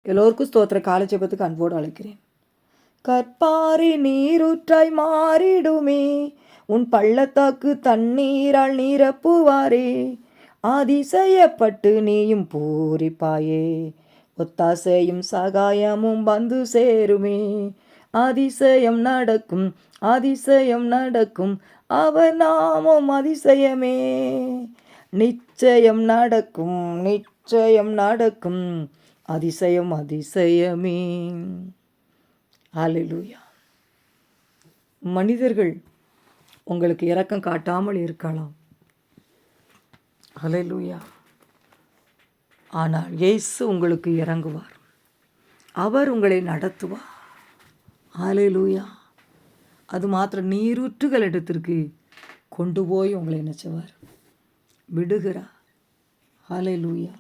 எல்லோருக்கும் ஸ்தோத்திர காலை ஜெபத்துக்கு அன்போடு அழைக்கிறேன். கற்பாரி நீரூற்றாய் மாறிடுமே, உன் பள்ளத்தாக்கு தண்ணீரால் நிரப்புவாரே. அதிசயப்பட்டு நீயும் பூரிப்பாயே, ஒத்தாசையும் சகாயமும் வந்து சேருமே. அதிசயம் நடக்கும், அதிசயம் நடக்கும், அவர் நாமம் அதிசயமே. நிச்சயம் நடக்கும், நிச்சயம் நடக்கும், அதிசயம் அதிசயமே. ஹல்லேலூயா. மனிதர்கள் உங்களுக்கு இரக்கம் காட்டாமல் இருக்கலாம். ஹல்லேலூயா. ஆனால் இயேசு உங்களுக்கு இறங்குவார், அவர் உங்களை நடத்துவார். ஹல்லேலூயா. அது மாத்திரம் நீரூற்றுகள் இடத்திற்கு கொண்டு போய் உங்களை நினைச்சவார், விடுகிறார். ஹல்லேலூயா,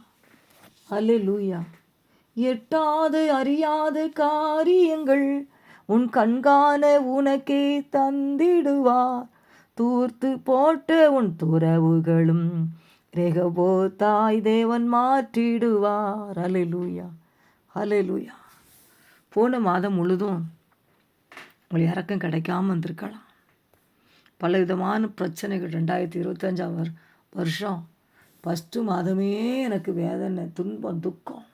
ஹல்லேலூயா. எட்டாது அறியாத காரியங்கள் உன் கண்காண உனக்கே தந்திடுவார். தூர்த்து போட்ட உன் துறவுகளும் ரெகபோ தாய் தேவன் மாற்றிடுவார். ஹல்லேலூயா, ஹல்லேலூயா. போன மாதம் முழுதும் உங்களுக்கு இறக்கம் கிடைக்காம வந்திருக்கலாம். பல விதமான பிரச்சனைகள். 2025 வருஷம் ஃபஸ்ட்டு மாதமே எனக்கு வேதனை, துன்பம், துக்கம்,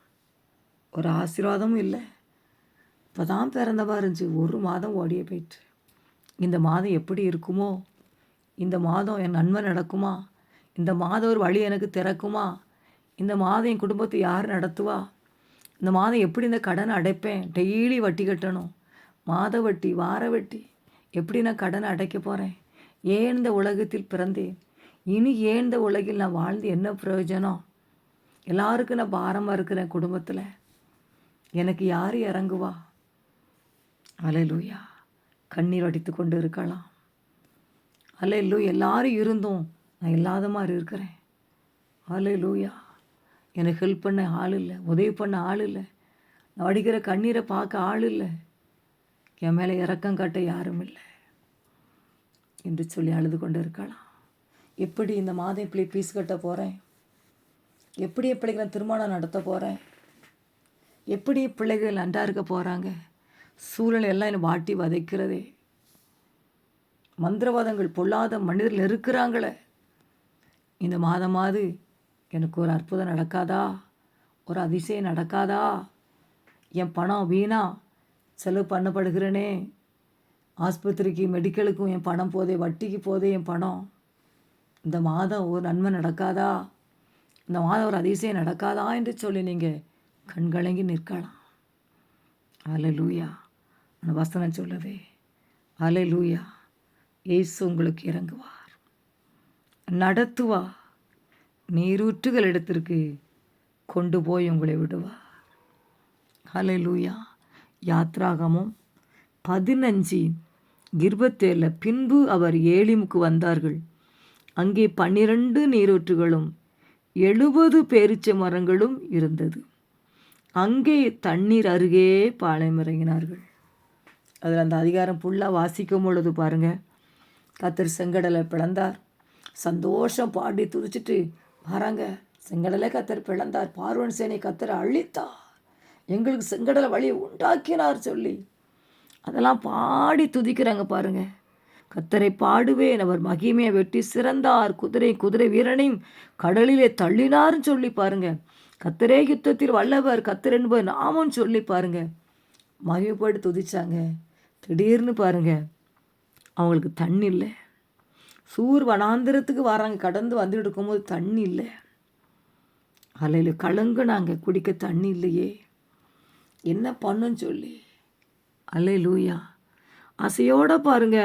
ஒரு ஆசீர்வாதமும் இல்லை. இப்போ தான் பிறந்தவா இருந்துச்சு, ஒரு மாதம் ஓடியே போயிட்டு. இந்த மாதம் எப்படி இருக்குமோ, இந்த மாதம் என் நன்மை நடக்குமா, இந்த மாதம் ஒரு வழி எனக்கு திறக்குமா, இந்த மாதம் என் குடும்பத்தை யார் நடத்துவா, இந்த மாதம் எப்படி இந்த கடனை அடைப்பேன், டெய்லி வட்டி கட்டணும், மாத வட்டி, வார வட்டி, எப்படி நான் கடனை அடைக்க போகிறேன், ஏன் இந்த உலகத்தில் பிறந்தேன், இனி ஏன் இந்த உலகில் நான் வாழ்ந்து என்ன பிரயோஜனம், எல்லாருக்கும் நான் பாரமாக இருக்கிறேன் குடும்பத்தில், எனக்கு யார் இறங்குவா. ஹல்லேலூயா. கண்ணீர் வடித்து கொண்டு இருக்கலாம். ஹல்லேலூயா. எல்லாரும் இருந்தும் நான் இல்லாத மாதிரி இருக்கிறேன். ஹல்லேலூயா. எனக்கு ஹெல்ப் பண்ண ஆள் இல்லை, உதவி பண்ண ஆள் இல்லை, நான் வடிக்கிற கண்ணீரை பார்க்க ஆள் இல்லை, என் மேலே இறக்கம் காட்ட யாரும் இல்லை என்று சொல்லி அழுது கொண்டு இருக்கலாம். எப்படி இந்த மாதம் இப்படி பீஸ் கட்ட போகிறேன், எப்படி பிள்ளைகளை திருமணம் நடத்த போகிறேன், எப்படி பிள்ளைகள் நன்றாக இருக்க போகிறாங்க, சூழலை எல்லாம் என்னை வாட்டி வதைக்கிறதே, மந்திரவாதங்கள் பொல்லாத மனிதர்கள் இருக்கிறாங்களே, இந்த மாதமாவது எனக்கு ஒரு அற்புதம் நடக்காதா, ஒரு அதிசயம் நடக்காதா, என் பணம் வீணா செலவு பண்ணப்படுகிறேனே, ஆஸ்பத்திரிக்கு மெடிக்கலுக்கும் என் பணம் போதே, வட்டிக்கு போதே என் பணம், இந்த மாதம் ஒரு நன்மை நடக்காதா, இந்த மாதம் ஒரு அதிசயம் நடக்காதா என்று சொல்லி நீங்கள் கண்கலங்கி நிற்கலாம். ஹல்லேலூயா. அந்த வசனம் சொல்லுதே, ஹல்லேலூயா. இயேசு உங்களுக்கு இறங்குவார், நடத்துவார், நீரூற்றுகள் இடத்திற்கு கொண்டு போய் உங்களை விடுவார். ஹல்லேலூயா. யாத்ராகமும் 15:27 பின்பு அவர் ஏலிமுக்கு வந்தார்கள். அங்கே 12 நீரூற்றுகளும் 70 பேரீச்சை மரங்களும் இருந்தது. அங்கே தண்ணீர் அருகே பாளையம் இறங்கினார்கள். அதில் அந்த அதிகாரம் ஃபுல்லாக வாசிக்கும் பொழுது பாருங்கள், கர்த்தர் செங்கடலை பிளந்தார், சந்தோஷம் பாடி துதிச்சிட்டு வராங்க. செங்கடலை கர்த்தர் பிளந்தார், பார்வோன் சேனை கர்த்தர் அழித்தார், எங்களுக்கு செங்கடலை வழியை உண்டாக்கினார் சொல்லி அதெல்லாம் பாடி துதிக்கிறாங்க பாருங்கள். கர்த்தரை பாடுவேன், அவர் மகிமையை வெட்டி சிறந்தார், குதிரை வீரனையும் கடலிலே தள்ளினார்னு சொல்லி பாருங்க. கர்த்தரே யுத்தத்தில் வல்லவர், கர்த்தர் என்பவர் நாமும் சொல்லி பாருங்க, மகிமைப்பட்டு துதிச்சாங்க. திடீர்னு பாருங்க, அவங்களுக்கு தண்ணி இல்லை. சூர் வனாந்திரத்துக்கு வராங்க, கடந்து வந்துட்டு இருக்கும்போது தண்ணி இல்லை. அலையில் கலங்குனாங்க, குடிக்க தண்ணி இல்லையே, என்ன பண்ணுன்னு சொல்லி. அல்லேலூயா. ஆசையோடு பாருங்க,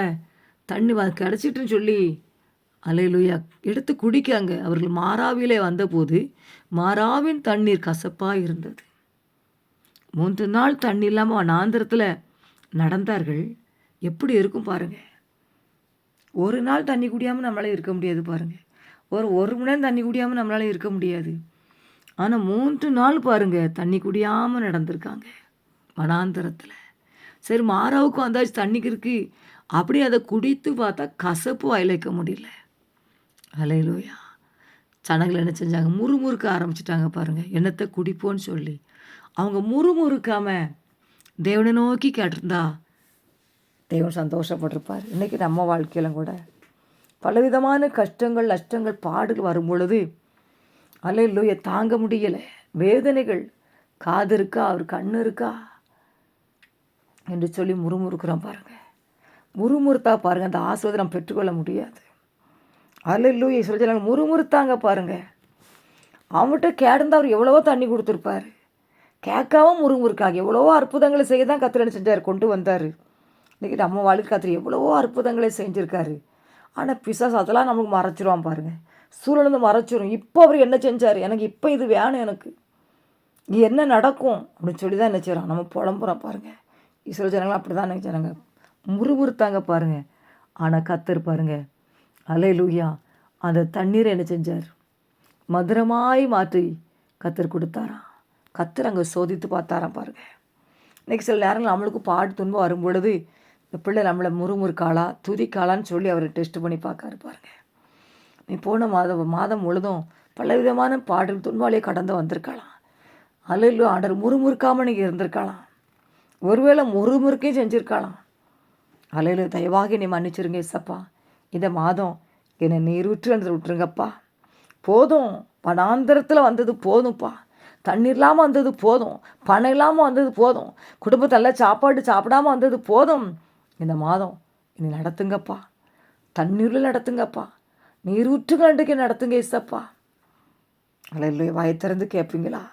தண்ணி கிடச்சிட்டுன்னு சொல்லி அல்லேலூயா எடுத்து குடிக்காங்க. அவர்கள் மாராவிலே வந்தபோது மாராவின் தண்ணீர் கசப்பாக இருந்தது. 3 நாள் தண்ணி இல்லாமல் வனாந்திரத்தில் நடந்தார்கள். எப்படி இருக்கும் பாருங்கள். ஒரு நாள் தண்ணி குடியாமல் நம்மளால் இருக்க முடியாது பாருங்கள். ஒரு மணி நேரம் தண்ணி குடியாமல் நம்மளால் இருக்க முடியாது. ஆனால் 3 நாள் பாருங்கள் தண்ணி குடியாமல் நடந்திருக்காங்க வனாந்திரத்தில். சரி, மாறாவுக்கும் வந்தாச்சு, தண்ணிக்கு இருக்குது, அப்படி அதை குடித்து பார்த்தா கசப்பு வாயில் வைக்க முடியல. அல்லேலூயா. ஜனங்கள் என்ன செஞ்சாங்க, முறுமுறுக்க ஆரம்பிச்சிட்டாங்க பாருங்கள், என்னத்தை குடிப்போன்னு சொல்லி. அவங்க முறுமுறுக்காம தேவனை நோக்கி கேட்டிருந்தா தேவன் சந்தோஷப்பட்டிருப்பார். இன்றைக்கி நம்ம வாழ்க்கையிலும் கூட பலவிதமான கஷ்டங்கள், நஷ்டங்கள், பாடுகள் வரும் பொழுது அல்லேலூயா தாங்க முடியலை, வேதனைகள், காது இருக்கா, அவர் கண்ணு இருக்கா என்று சொல்லி முறுமுறுக்கிறோம் பாருங்கள். முறுமுறுத்தா பாருங்கள் அந்த ஆசீர்வாதத்தை நம்ம பெற்றுக்கொள்ள முடியாது. அல்லேலூயா சொல்லி நாங்கள் முறுமுறுத்தாங்க பாருங்கள். அவன்கிட்ட கேடந்து அவர் எவ்வளவோ தண்ணி கொடுத்துருப்பார். கேட்காம முறுமுறுக்காங்க எவ்வளவோ அற்புதங்களை செய்ய தான் கர்த்தர் செஞ்சார், கொண்டு வந்தார். இன்றைக்கி நம்ம வாழ்க்கை கர்த்தர் எவ்வளவோ அற்புதங்களை செஞ்சுருக்காரு. ஆனால் பிசாசு அதெல்லாம் நமக்கு மறைச்சிருவான் பாருங்கள். சூழல் மறைச்சிரும். இப்போ அவர் என்ன செஞ்சார், எனக்கு இப்போ இது வேணும், எனக்கு நீ என்ன நடக்கும் அப்படின்னு சொல்லி தான் என்ன செய்கிறோம், நம்ம புலம்புறோம் பாருங்கள். இஸ்ரவேல் ஜனங்கள் அப்படி தான் நினைச்சாங்க, முறுமுறுத்தாங்க பாருங்கள். ஆனால் கர்த்தர் பாருங்கள் அல்லேலூயா அந்த தண்ணீரை என்ன செஞ்சார், மதுரமாய் மாற்றி கர்த்தர் கொடுத்தாராம். கர்த்தர் அங்கே சோதித்து பார்த்தாராம் பாருங்கள். இன்றைக்கி சில நேரங்கள் நம்மளுக்கு பாடு துன்பம் வரும் பொழுது இந்த பிள்ளை நம்மளை முறுமுறுக்காளா துதிக்காளான்னு சொல்லி அவர் டெஸ்ட் பண்ணி பார்க்காரு பாருங்கள். நீ போன மாதம் முழுதும் பலவிதமான பாடல் துன்பாலே கடந்து வந்திருக்கலாம். அல்ல ஆண்டர் முறுமுறுக்காமல் நீங்கள் இருந்திருக்கலாம். ஒருவேளை முறுமுறுக்கையும் செஞ்சுருக்கலாம். அல்ல தயவாக நீ மன்னிச்சிருங்க இசப்பா, இந்த மாதம் என்னை நீரூற்று என்று விட்டுருங்கப்பா. போதும், வனாந்தரத்தில் வந்தது போதும்ப்பா, தண்ணீர் இல்லாமல் வந்தது போதும், பணம் இல்லாமல் வந்தது போதும், குடும்பத்தில் சாப்பாடு சாப்பிடாமல் வந்தது போதும். இந்த மாதம் இனி நடத்துங்கப்பா, தண்ணீரில் நடத்துங்கப்பா, நீரூற்றுகளுக்கு நடத்துங்க இசப்பா. அல்ல வாயை திறந்து கேட்பீங்களா?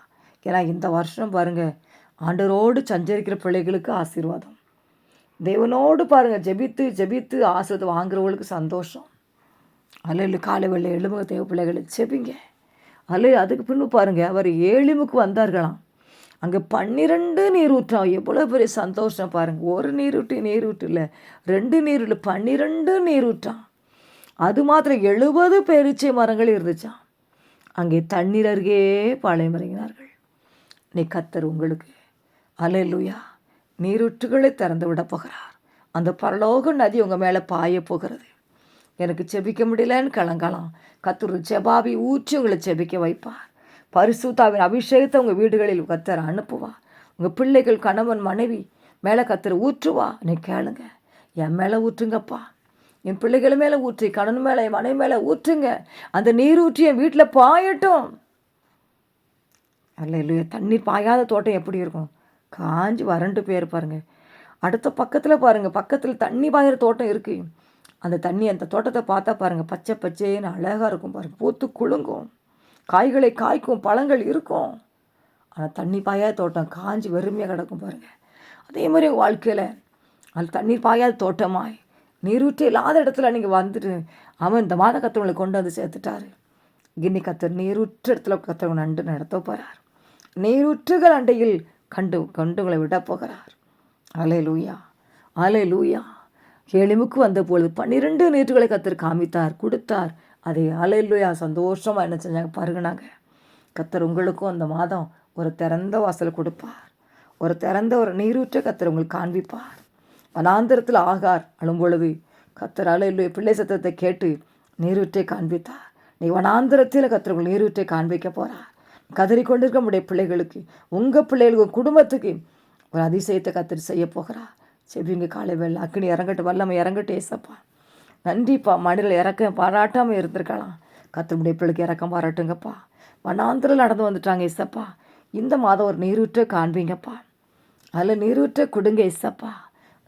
ஏன்னா இந்த வருஷம் பாருங்கள் ஆண்டவரோடு சஞ்சரிக்கிற பிள்ளைகளுக்கு ஆசீர்வாதம். தேவனோடு பாருங்கள் ஜெபித்து ஜெபித்து ஆசீர்வாதம் வாங்குறவங்களுக்கு சந்தோஷம். அல்ல காலை வெள்ளை எழுமுக தேவ பிள்ளைகளை செபிங்க. அல்ல அதுக்கு பின்பு பாருங்கள் அவர் ஏழிமுக்கு வந்தார்களாம். அங்கே 12 நீரூற்றான். எவ்வளோ பெரிய சந்தோஷம் பாருங்கள். ஒரு நீரூற்று இல்லை, 2 நீரூற்று, 12 நீரூற்றான். அது மாத்திரம் 70 பேரீச்சை மரங்கள் இருந்துச்சான். அங்கே தண்ணீர் அருகே பாளையம் இறங்கினார்கள். நீ கர்த்தர் உங்களுக்கு அல்லேலூயா நீரூற்றுகளை திறந்து விட போகிறார். அந்த பரலோக நதி உங்கள் மேலே பாய போகிறது. எனக்கு செபிக்க முடியலன்னு கலங்கலாம், கர்த்தர் செபாவி ஊற்றி உங்களை செபிக்க வைப்பார். பரிசுத்தாவின் அபிஷேகத்தை உங்கள் வீடுகளில் கர்த்தர் அனுப்புவா. உங்கள் பிள்ளைகள், கணவன், மனைவி மேலே கர்த்தர் ஊற்றுவா. நீ கேளுங்க, என் மேலே ஊற்றுங்கப்பா, என் பிள்ளைகள் மேலே ஊற்றி, கணவன் மேலே, என் மனைவி மேலே ஊற்றுங்க. அந்த நீர் ஊற்றி என் வீட்டில் பாயட்டும். அல்ல இல்லையா, தண்ணீர் பாயாத தோட்டம் எப்படி இருக்கும்? காஞ்சி வறண்டு போயிரு பாருங்க. அடுத்த பக்கத்தில் பாருங்கள், பக்கத்தில் தண்ணி பாயிற தோட்டம் இருக்குது. அந்த தண்ணி, அந்த தோட்டத்தை பார்த்தா பாருங்கள் பச்சை பச்சைன்னு அழகாக இருக்கும் பாருங்கள். பூத்து குலுங்கும், காய்களை காய்க்கும், பழங்கள் இருக்கும். ஆனால் தண்ணி பாயாத தோட்டம் காஞ்சி வெறுமையாக கிடக்கும் பாருங்கள். அதே மாதிரி வாழ்க்கையில் அது தண்ணீர் பாயாத தோட்டமாய் நீரூற்று இல்லாத இடத்துல நீங்கள் வந்துட்டு அவன் இந்த மாத கத்தவங்களை கொண்டு வந்து சேர்த்துட்டாரு. கிண்ணி கத்தர் நீரூற்று இடத்துல கத்தவங்க நண்டு நடத்த போகிறார். நீரூற்றுகள் அண்டையில் கண்டுகளை விட போகிறார். அல்லேலூயா, அல்லேலூயா. ஏழிமுக்கு வந்த பொழுது 12 நீற்றுகளை கத்தர் காமித்தார், கொடுத்தார். அதை அல்லேலூயா சந்தோஷமாக என்ன செஞ்சாங்க பருகுனாங்க. கத்தர் உங்களுக்கும் அந்த மாதம் ஒரு திறந்த வாசல் கொடுப்பார். ஒரு திறந்த ஒரு நீரூற்றை கத்தர் உங்களுக்கு காண்பிப்பார். வனாந்திரத்தில் ஆகார் அழும் பொழுது கத்தர் அல்லேலூயா பிள்ளை சத்தத்தை கேட்டு நீரூற்றை காண்பித்தார். நீ வனாந்திரத்தில் கத்தர் உங்கள் நீரூற்றை காண்பிக்க போகிறார். கதறிக்கொண்டிருக்க முடிய பிள்ளைகளுக்கு, உங்கள் பிள்ளைகளுக்கு, குடும்பத்துக்கு ஒரு அதிசயத்தை கத்தர் செய்ய போகிறார். செவிங்க காலை வெள்ள அக்கினி இறங்கட்டும், வல்லமை இறங்கட்டும் ஏசப்பா. நன்றிப்பா. மனிதர்கள் இறக்கம் பாராட்டாமல் இருந்திருக்கலாம், கத்தருடைய பிள்ளைக்கு இறக்கம் பாராட்டுங்கப்பா. வனாந்திரில் நடந்து வந்துட்டாங்க ஏசப்பா. இந்த மாதம் ஒரு நீரூற்றை காண்பீங்கப்பா. அதில் நீரூற்றை கொடுங்க ஏசப்பா.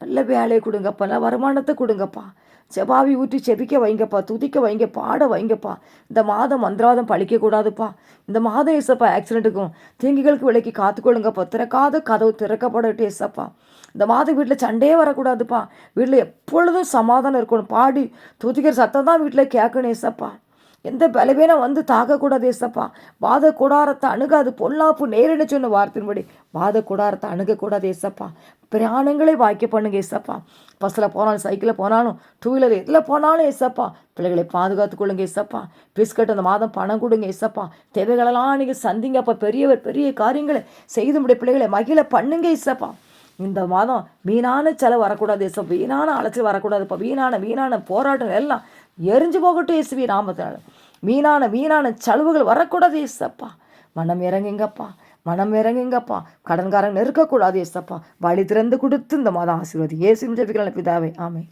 நல்ல வேலையை கொடுங்கப்பா, நல்ல வருமானத்தை கொடுங்கப்பா. செபாவி ஊற்றி செபிக்க வைங்கப்பா, துதிக்க வைங்க, பாட வைங்கப்பா. இந்த மாதம் மந்திரவாதம் பழிக்கக்கூடாதுப்பா. இந்த மாதம் ஏசப்பா ஆக்சிடெண்ட்டுக்கும் தீங்குகளுக்கு விலைக்கு காத்துக்கொள்ளுங்கப்பா. திறக்காத கதவு திறக்கப்படட்டும் ஏசப்பா. இந்த மாதம் வீட்டில் சண்டையே வரக்கூடாதுப்பா. வீட்டில் எப்பொழுதும் சமாதானம் இருக்கணும். பாடி துதிக்கிற சத்தம் தான் வீட்டில் கேட்கணும் ஏசப்பா. எந்த பலவீனம் வந்து தாக்கக்கூடாது ஏசப்பா. வாத கூடாரத்தை அணுகாது. பொல்லாப்பு நேரிட சொன்ன வார்த்தையின்படி வாத கூடாரத்தை அணுகக்கூடாது ஏசப்பா. பிரயாணங்களை வாய்க்க பண்ணுங்க ஏசப்பா. பஸ்ஸில் போனாலும், சைக்கிளில் போனாலும், 2 வீலர் எதில் போனாலும் ஏசப்பா பிள்ளைகளை பாதுகாத்து கொள்ளுங்க ஏசப்பா. பிஸ்கட் அந்த மாதம் பணம் கொடுங்க ஏசப்பா. தேவைகளெல்லாம் நீங்கள் சந்திங்கப்பா. பெரிய காரியங்களை செய்து முடிய பிள்ளைகளை மகிழ பண்ணுங்க ஏசப்பா. இந்த மாதம் வீணான செலவு வரக்கூடாது ஏசப்பா. வீணான அலைச்சல் வரக்கூடாதுப்பா. வீணான போராட்டம் எல்லாம் எரிஞ்சு போகட்டும் இயேசுவே நாமத்தினால. வீணான செலவுகள் வரக்கூடாது ஏசப்பா. மனம் இறங்குங்கப்பா. மனம் இறங்குங்கப்பா. கடன்காரங்க இருக்கக்கூடாது ஏசப்பா. வழி திறந்து கொடுத்து இந்த மாதம் ஆசீர்வதி. இயேசுவின் ஜெபிக்கிறேன் பிதாவே, ஆமென்.